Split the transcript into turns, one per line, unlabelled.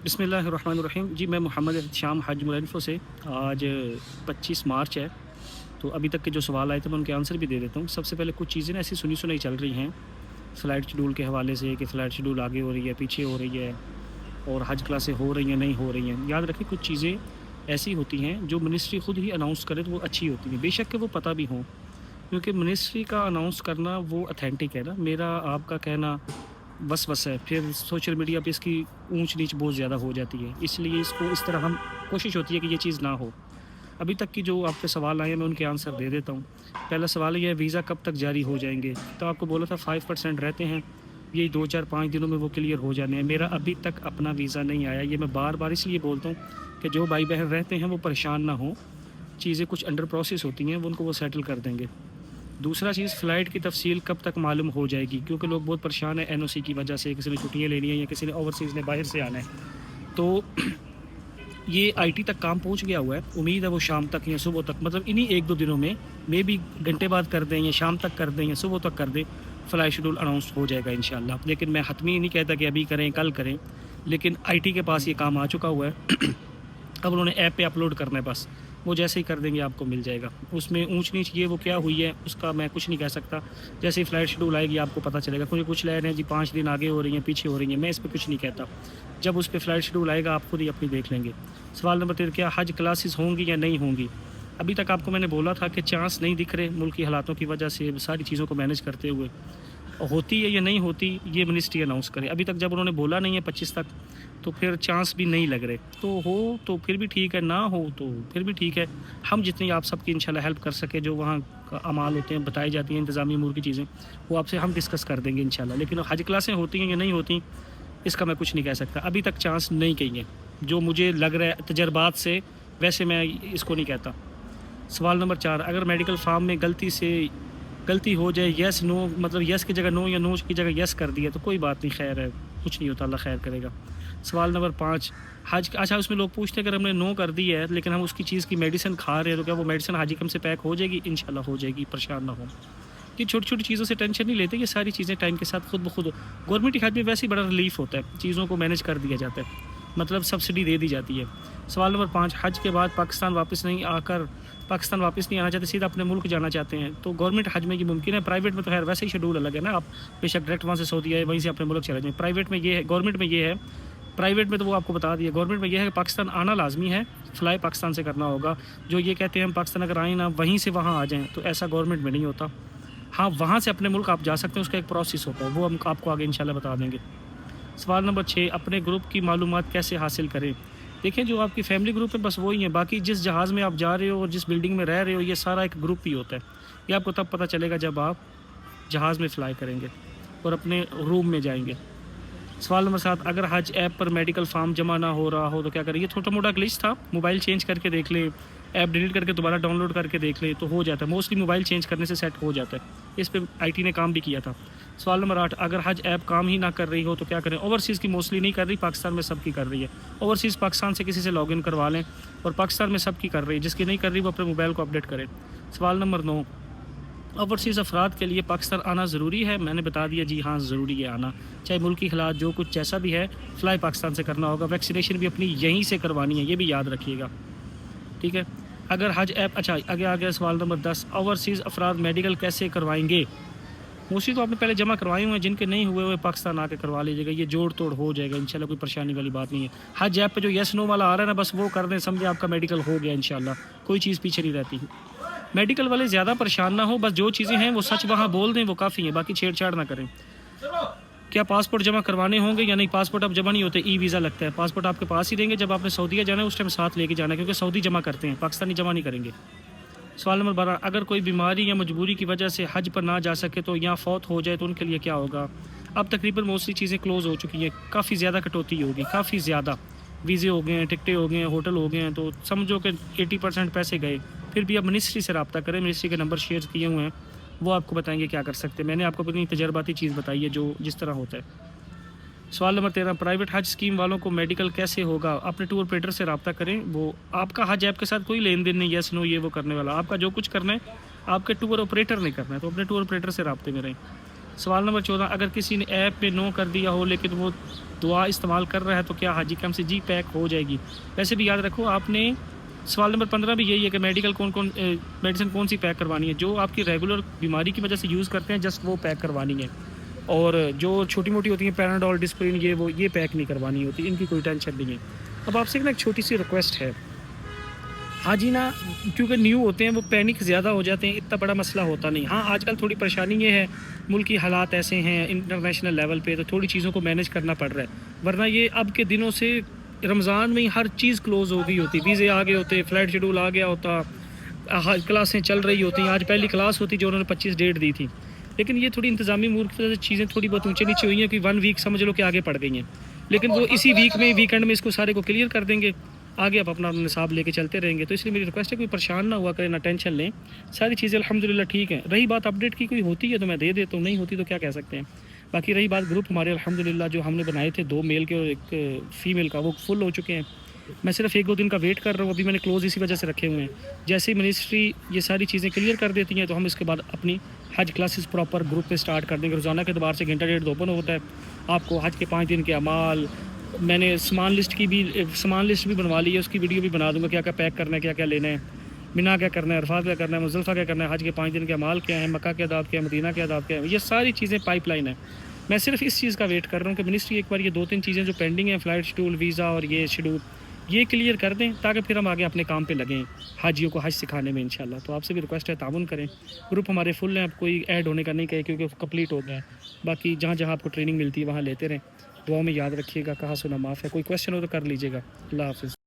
بسم اللہ الرحمن الرحیم. جی میں محمد احتشام حج ملینفو سے. آج 25 مارچ ہے، تو ابھی تک کے جو سوال آئے تھے میں ان کے آنسر بھی دے دیتا ہوں. سب سے پہلے کچھ چیزیں نا ایسی سنی سنائی چل رہی ہیں فلائٹ شیڈول کے حوالے سے کہ فلائٹ شیڈول آگے ہو رہی ہے، پیچھے ہو رہی ہے، اور حج کلاسیں ہو رہی ہیں نہیں ہو رہی ہیں. یاد رکھیں کچھ چیزیں ایسی ہوتی ہیں جو منسٹری خود ہی اناؤنس کرے تو وہ اچھی ہوتی ہیں، بے شک کہ وہ پتہ بھی ہوں، کیونکہ منسٹری کا اناؤنس کرنا وہ اتھینٹک ہے نا. میرا آپ کا کہنا بس ہے، پھر سوشل میڈیا پہ اس کی اونچ نیچ بہت زیادہ ہو جاتی ہے. اس لیے اس کو اس طرح ہم کوشش ہوتی ہے کہ یہ چیز نہ ہو. ابھی تک کی جو آپ کے سوال آئے ہیں میں ان کے آنسر دے دیتا ہوں. پہلا سوال یہ ہے ویزا کب تک جاری ہو جائیں گے؟ تو آپ کو بولا تھا 5% رہتے ہیں، یہی 2-4-5 دنوں میں وہ کلیئر ہو جانے ہیں. میرا ابھی تک اپنا ویزا نہیں آیا. یہ میں بار بار اس لیے بولتا ہوں کہ جو بھائی بہن رہتے ہیں وہ پریشان نہ ہوں. چیزیں کچھ انڈر پروسیس ہوتی ہیں، وہ ان کو وہ سیٹل کر دیں گے. دوسرا چیز فلائٹ کی تفصیل کب تک معلوم ہو جائے گی؟ کیونکہ لوگ بہت پریشان ہیں NOC کی وجہ سے، کسی نے چھٹیاں لینی ہیں یا کسی نے اوورسیز نے باہر سے آنا ہے. تو یہ IT تک کام پہنچ گیا ہوا ہے. امید ہے وہ شام تک یا صبح تک، مطلب انہی 1-2 دنوں میں، میں بھی گھنٹے بعد کر دیں یا شام تک کر دیں یا صبح تک کر دیں، فلائی شیڈول اناؤنس ہو جائے گا انشاءاللہ. لیکن میں حتمی نہیں کہتا کہ ابھی کریں کل کریں، لیکن IT کے پاس یہ کام آ چکا ہوا ہے. اب انہوں نے ایپ پہ اپلوڈ کرنا ہے، بس وہ جیسے ہی کر دیں گے آپ کو مل جائے گا. اس میں اونچ نیچ یہ وہ کیا ہوئی ہے اس کا میں کچھ نہیں کہہ سکتا. جیسے ہی فلائٹ شیڈول آئے گی آپ کو پتہ چلے گا. کچھ لے رہے ہیں جی 5 دن آگے ہو رہی ہیں پیچھے ہو رہی ہیں، میں اس پہ کچھ نہیں کہتا. جب اس پہ فلائٹ شیڈول آئے گا آپ خود ہی اپنی دیکھ لیں گے. سوال نمبر 3، کیا حج کلاسز ہوں گی یا نہیں ہوں گی؟ ابھی تک آپ کو میں نے بولا تھا کہ چانس نہیں دکھ رہے ملک کی حالاتوں کی وجہ سے، ساری چیزوں کو مینیج کرتے ہوئے. ہوتی ہے یا نہیں ہوتی یہ منسٹری اناؤنس کرے. ابھی تک جب انہوں نے بولا نہیں ہے 25 تک، تو پھر چانس بھی نہیں لگ رہے. تو ہو تو پھر بھی ٹھیک ہے، نہ ہو تو پھر بھی ٹھیک ہے. ہم جتنی آپ سب کی انشاءاللہ ہیلپ کر سکے، جو وہاں کا اعمال ہوتے ہیں بتائی جاتی ہیں انتظامی امور کی چیزیں، وہ آپ سے ہم ڈسکس کر دیں گے انشاءاللہ. لیکن حج کلاسیں ہوتی ہیں یا نہیں ہوتی اس کا میں کچھ نہیں کہہ سکتا. ابھی تک چانس نہیں کہی ہے، جو مجھے لگ رہا ہے تجربات سے، ویسے میں اس کو نہیں کہتا. سوال نمبر 4، اگر میڈیکل فارم میں غلطی ہو جائے، یس نو، مطلب یس کی جگہ نو یا نو کی جگہ یس کر دیا تو کوئی بات نہیں، خیر ہے، کچھ نہیں ہوتا، اللہ خیر کرے گا. سوال نمبر 5، اچھا اس میں لوگ پوچھتے ہیں اگر ہم نے نو کر دی ہے لیکن ہم اس کی چیز کی میڈیسن کھا رہے ہیں تو کیا وہ میڈیسن حاجی کم سے پیک ہو جائے گی؟ انشاءاللہ ہو جائے گی، پریشان نہ ہو. یہ چھوٹی چھوٹی چیزوں سے ٹینشن نہیں لیتے، یہ ساری چیزیں ٹائم کے ساتھ خود بخود. گورنمنٹ حج میں ویسے ہی بڑا ریلیف ہوتا ہے، چیزوں کو مینیج کر دیا جاتا ہے، مطلب سبسڈی دے دی جاتی ہے. سوال نمبر 5، حج کے بعد پاکستان واپس نہیں آنا چاہتے، سیدھا اپنے ملک جانا چاہتے ہیں تو گورنمنٹ حج میں یہ ممکن ہے. پرائیویٹ میں تو خیر ویسے ہی شیڈول الگ ہے نا، آپ بے شک ڈائریکٹ وہاں سے سعودیہ ہے وہیں سے اپنے ملک چلے جائیں. پرائیویٹ میں یہ ہے، گورنمنٹ میں یہ ہے. پرائیویٹ میں تو وہ آپ کو بتا دیا، گورنمنٹ میں یہ ہے کہ پاکستان آنا لازمی ہے، فلائی پاکستان سے کرنا ہوگا. جو یہ کہتے ہیں ہم پاکستان اگر آئیں نا وہیں سے وہاں آ جائیں، تو ایسا گورنمنٹ میں نہیں ہوتا. ہاں وہاں سے اپنے ملک آپ جا سکتے ہیں، اس کا ایک پروسیس ہوتا ہے، وہ ہم آپ کو آگے انشاءاللہ بتا دیں گے. سوال نمبر 6، اپنے گروپ کی معلومات کیسے حاصل کریں؟ دیکھیں جو آپ کی فیملی گروپ ہے بس وہی ہیں، باقی جس جہاز میں آپ جا رہے ہو اور جس بلڈنگ میں رہ رہے ہو یہ سارا ایک گروپ ہی ہوتا ہے. یہ آپ کو تب پتہ چلے گا جب آپ جہاز میں فلائی کریں گے اور اپنے روم میں جائیں گے. سوال نمبر 7، اگر حج ایپ پر میڈیکل فارم جمع نہ ہو رہا ہو تو کیا کریں؟ یہ چھوٹا موٹا گلچ تھا، موبائل چینج کر کے دیکھ لیں، ایپ ڈیلیٹ کر کے دوبارہ ڈاؤن لوڈ کر کے دیکھ لیں تو ہو جاتا ہے. موسٹلی موبائل چینج کرنے سے سیٹ ہو جاتا ہے، اس پہ IT نے کام بھی کیا تھا. سوال نمبر 8، اگر حج ایپ کام ہی نہ کر رہی ہو تو کیا کریں؟ اوورسیز کی موسٹلی نہیں کر رہی، پاکستان میں سب کی کر رہی ہے. اوورسیز پاکستان سے کسی سے لاگ ان کروا لیں، اور پاکستان میں سب کی کر رہی ہے. جس کی نہیں کر رہی وہ اپنے موبائل کو اپڈیٹ کریں. سوال نمبر 9، اوورسیز افراد کے لیے پاکستان آنا ضروری ہے؟ میں نے بتا دیا جی ہاں ضروری ہے آنا، چاہے ملکی حالات جو کچھ جیسا بھی ہے، فلائی پاکستان سے کرنا ہوگا. ویکسینیشن بھی اپنی یہیں سے کروانی ہے، یہ بھی یاد رکھیے گا، ٹھیک ہے. اگر حج ایپ، اچھا آگے سوال نمبر 10، اوورسیز افراد میڈیکل کیسے کروائیں گے؟ موسٹلی تو آپ نے پہلے جمع کروائے ہوئے ہیں، جن کے نہیں ہوئے پاکستان آ کے کروا لیجیے گا، یہ جوڑ توڑ ہو جائے گا انشاءاللہ، کوئی پریشانی والی بات نہیں ہے. حج ایپ پہ جو یس نو والا آ رہا ہے نا بس وہ کر دیں، سمجھے آپ کا میڈیکل ہو گیا انشاءاللہ، کوئی چیز پیچھے نہیں رہتی. میڈیکل والے زیادہ پریشان نہ ہو، بس جو چیزیں ہیں وہ سچ وہاں بول دیں وہ کافی ہیں، باقی چھیڑ چھاڑ نہ کریں. کیا پاسپورٹ جمع کروانے ہوں گے یا نہیں؟ پاسپورٹ اب جمع نہیں ہوتے، ویزا لگتا ہے. پاسپورٹ آپ کے پاس ہی دیں گے، جب آپ نے سعودیہ جانا ہے اس ٹائم ساتھ لے کے جانا ہے، کیونکہ سعودی جمع کرتے ہیں، پاکستانی جمع نہیں کریں گے. سوال نمبر 12، اگر کوئی بیماری یا مجبوری کی وجہ سے حج پر نہ جا سکے تو یا فوت ہو جائے تو ان کے لیے کیا ہوگا؟ اب تقریباً موسٹلی چیزیں کلوز ہو چکی ہیں، کافی زیادہ کٹوتی ہوگی، کافی زیادہ. ویزے ہو گئے ہیں، ٹکٹیں ہو گئے ہیں، ہوٹل ہو گئے ہیں، تو سمجھو کہ 80% پیسے گئے. پھر بھی اب منسٹری سے رابطہ کریں، منسٹری کے نمبر شیئر کیے ہوئے ہیں، وہ آپ کو بتائیں گے کیا کر سکتے ہیں. میں نے آپ کو اپنی تجرباتی چیز بتائی ہے جو جس طرح ہوتا ہے. سوال نمبر 13، پرائیویٹ حج اسکیم والوں کو میڈیکل کیسے ہوگا؟ اپنے ٹور آپریٹر سے رابطہ کریں، وہ آپ کا حج ایپ کے ساتھ کوئی لین دین نہیں، یس نو یہ وہ کرنے والا. آپ کا جو کچھ کرنا ہے آپ کے ٹور آپریٹر نے کرنا ہے، تو اپنے ٹور آپریٹر سے رابطے میں رہیں. سوال نمبر 14، اگر کسی نے ایپ پہ نو کر دیا ہو لیکن وہ دعا استعمال کر رہا ہے تو کیا حاجی کیمپ سے جی پیک ہو جائے گی؟ ویسے بھی یاد رکھو آپ نے سوال نمبر 15 بھی یہی ہے کہ میڈیکل میڈیسن کون سی پیک کروانی ہے. جو آپ کی ریگولر بیماری کی وجہ سے یوز کرتے ہیں جسٹ وہ پیک کروانی ہے، اور جو چھوٹی موٹی ہوتی ہیں پیراڈول ڈسپرین یہ پیک نہیں کروانی ہوتی، ان کی کوئی ٹینشن نہیں ہے. اب آپ سے ایک چھوٹی سی ریکویسٹ ہے، حاجی نا کیونکہ نیو ہوتے ہیں وہ پینک زیادہ ہو جاتے ہیں، اتنا بڑا مسئلہ ہوتا نہیں. ہاں آج کل تھوڑی پریشانی یہ ہے، ملکی حالات ایسے ہیں انٹرنیشنل لیول پہ، تو تھوڑی چیزوں کو مینیج کرنا پڑ رہا ہے، ورنہ یہ اب کے دنوں سے رمضان میں ہی ہر چیز کلوز ہو گئی ہوتی، ویزے آ گئے ہوتے، فلائٹ شیڈول آ گیا ہوتا، کلاسیں چل رہی ہوتی ہیں. آج پہلی کلاس ہوتی جو انہوں نے 25 ڈیٹ دی تھی، لیکن یہ تھوڑی انتظامی امور کی وجہ سے چیزیں تھوڑی بہت اونچے نیچے ہوئی ہیں کہ 1 ویک سمجھ لو کہ آگے پڑ گئی ہیں، لیکن وہ اسی ویک میں ویکینڈ میں اس کو سارے کو کلیئر کر دیں گے، آگے آپ اپنا نصاب لے کے چلتے رہیں گے. تو اس لیے میری ریکویسٹ ہے کوئی پریشان نہ ہوا کریں، نہ ٹینشن لیں، ساری چیزیں الحمدللہ ٹھیک ہیں. رہی بات اپڈیٹ کی کوئی ہوتی ہے تو میں دے دیتا ہوں، نہیں ہوتی تو کیا کہہ سکتے ہیں. باقی رہی بات گروپ ہمارے الحمدللہ جو ہم نے بنائے تھے 2 میل کے اور 1 فیمیل کا، وہ فل ہو چکے ہیں. میں صرف 1-2 دن کا ویٹ کر رہا ہوں، ابھی میں نے کلوز اسی وجہ سے رکھے ہوئے ہیں. جیسے ہی منسٹری یہ ساری چیزیں کلیئر کر دیتی ہیں تو ہم اس کے بعد اپنی حج کلاسز پراپر گروپ پہ سٹارٹ کر دیں گے. روزانہ کے اعتبار سے گھنٹہ ڈیڑھ اوپن ہوتا ہے. آپ کو حج کے 5 دن کے اعمال، میں نے سامان لسٹ بھی بنوا لی ہے، اس کی ویڈیو بھی بنا دوں گا، کیا کیا پیک کرنا ہے، کیا کیا لینا ہے، مینا کیا کرنا ہے، عرفات کیا کرنا ہے، مزدلفہ کیا کرنا ہے، حج کے 5 دن کے اعمال کیا ہیں، مکہ کے آداب کیا ہے، مدینہ کے آداب کیا ہے. یہ ساری چیزیں پائپ لائن ہے. میں صرف اس چیز کا ویٹ کر رہا ہوں کہ منسٹری ایک بار یہ 2-3 چیزیں جو پینڈنگ ہیں، فلائٹ شیڈول، ویزا اور یہ شیڈول، یہ کلیئر کر دیں تاکہ پھر ہم آگے اپنے کام پہ لگیں حاجیوں کو حج سکھانے میں انشاءاللہ. تو آپ سے بھی ریکویسٹ ہے تعاون کریں. گروپ ہمارے فل ہیں، اب کوئی ایڈ ہونے کا نہیں کہے کیونکہ کمپلیٹ ہو گیا ہے. باقی جہاں جہاں آپ کو ٹریننگ ملتی ہے وہاں لیتے رہیں. دعاؤں میں یاد رکھیے گا، کہا سنا معاف ہے. کوئی کویشچن ہو تو کر لیجیے گا. اللہ حافظ.